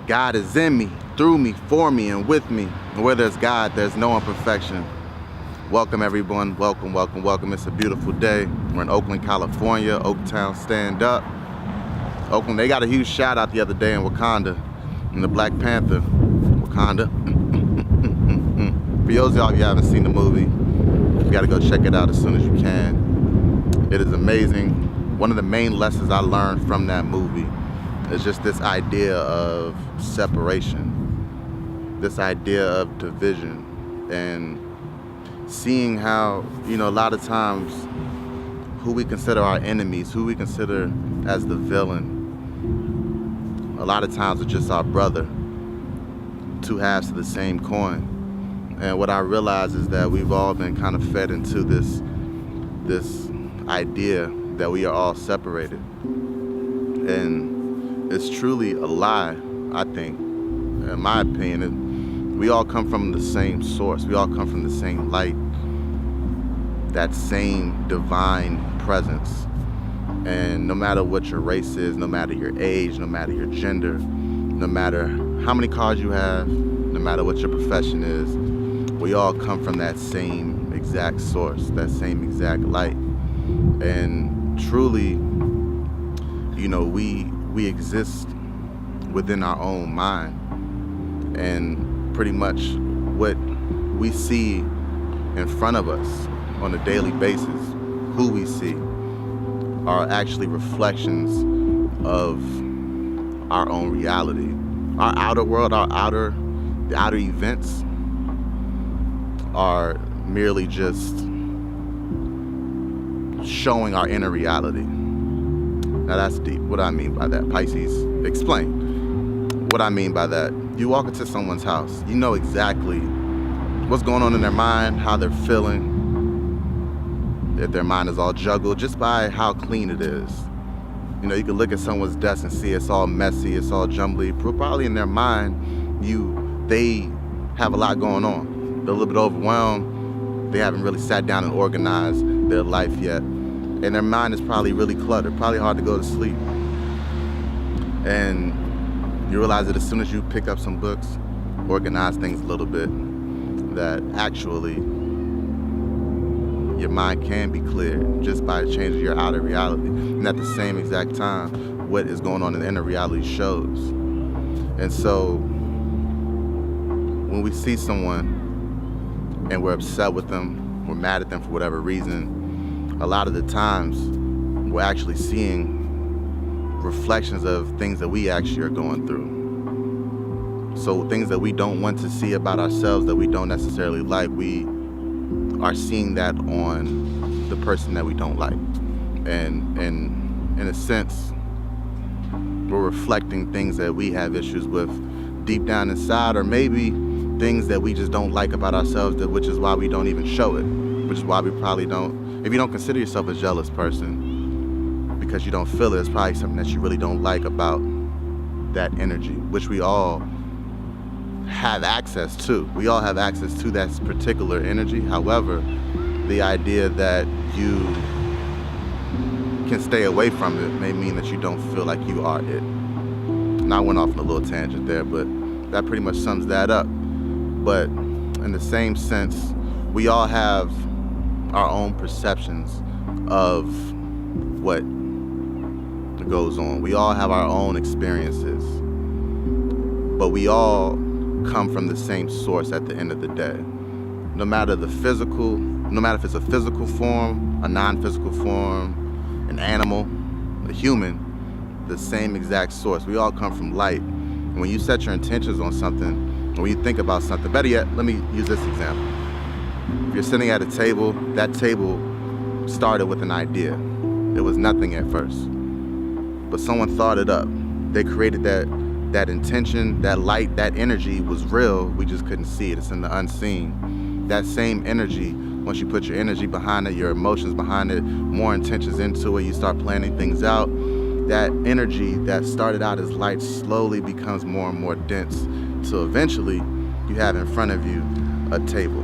God is in me, through me, for me, and with me. And where there's God, there's no imperfection. Welcome everyone, welcome, welcome, welcome. It's a beautiful day. We're in Oakland, California, Oaktown, stand up. Oakland, they got a huge shout out the other day in Wakanda, in the Black Panther, Wakanda. For those of y'all who haven't seen the movie, you gotta go check it out as soon as you can. It is amazing. One of the main lessons I learned from that movie is just this idea of separation, this idea of division, and seeing how, a lot of times who we consider our enemies, who we consider as the villain, a lot of times it's just our brother, two halves of the same coin. And what I realize is that we've all been kind of fed into this idea that we are all separated. And it's truly a lie, I think, in my opinion. We all come from the same source. We all come from the same light, that same divine presence. And no matter what your race is, no matter your age, no matter your gender, no matter how many cars you have, no matter what your profession is, we all come from that same exact source, that same exact light. And truly, we exist within our own mind. And pretty much what we see in front of us on a daily basis, who we see, are actually reflections of our own reality. Our outer world, the outer events are merely just showing our inner reality. Now that's deep. What do I mean by that? Pisces, explain. What I mean by that, you walk into someone's house, you know exactly what's going on in their mind, how they're feeling, if their mind is all juggled, just by how clean it is. You can look at someone's desk and see it's all messy, it's all jumbly. Probably in their mind, they have a lot going on. They're a little bit overwhelmed. They haven't really sat down and organized their life yet. And their mind is probably really cluttered, probably hard to go to sleep. And you realize that as soon as you pick up some books, organize things a little bit, that actually your mind can be cleared just by changing your outer reality. And at the same exact time, what is going on in the inner reality shows. And so when we see someone and we're upset with them, we're mad at them for whatever reason, a lot of the times we're actually seeing reflections of things that we actually are going through. So things that we don't want to see about ourselves, that we don't necessarily like, we are seeing that on the person that we don't like. And in a sense, we're reflecting things that we have issues with deep down inside, or maybe things that we just don't like about ourselves, which is why we don't even show it, which is why we probably don't. If you don't consider yourself a jealous person because you don't feel it, it's probably something that you really don't like about that energy, which we all have access to. We all have access to that particular energy. However, the idea that you can stay away from it may mean that you don't feel like you are it. And I went off on a little tangent there, but that pretty much sums that up. But in the same sense, we all have our own perceptions of what goes on. We all have our own experiences, but we all come from the same source at the end of the day. No matter if it's a physical form, a non-physical form, an animal, a human, the same exact source. We all come from light. And when you set your intentions on something, when you think about something, better yet, let me use this example. If you're sitting at a table, that table started with an idea. It was nothing at first, but someone thought it up. They created that intention, that light, that energy was real. We just couldn't see it. It's in the unseen. That same energy, once you put your energy behind it, your emotions behind it, more intentions into it, you start planning things out. That energy that started out as light slowly becomes more and more dense. So eventually you have in front of you a table.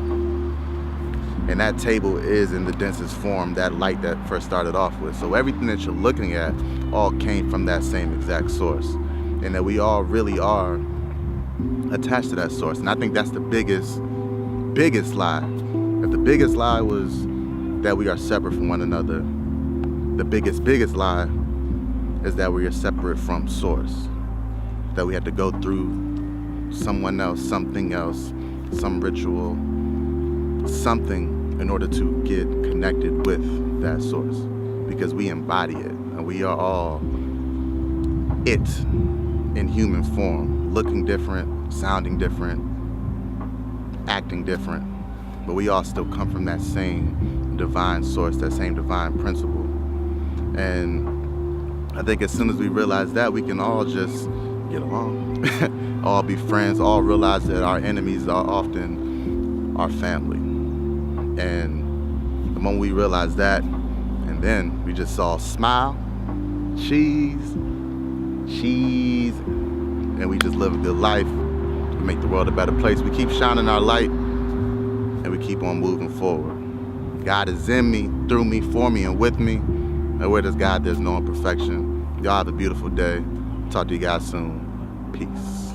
And that table is in the densest form, that light that first started off with. So everything that you're looking at all came from that same exact source. and that we all really are attached to that source. And I think that's the biggest lie. If the biggest lie was that we are separate from one another, the biggest lie is that we are separate from source. That we had to go through someone else, something else, some ritual, something in order to get connected with that source. Because we embody it, and we are all it in human form, looking different, sounding different, acting different, but we all still come from that same divine source, that same divine principle. And I think as soon as we realize that, we can all just get along, all be friends, all realize that our enemies are often our family. And the moment we realize that, and then we just all smile, cheese, and we just live a good life. We make the world a better place. We keep shining our light, and we keep on moving forward. God is in me, through me, for me, and with me. And where there's God, there's no imperfection. Y'all have a beautiful day. Talk to you guys soon. Peace.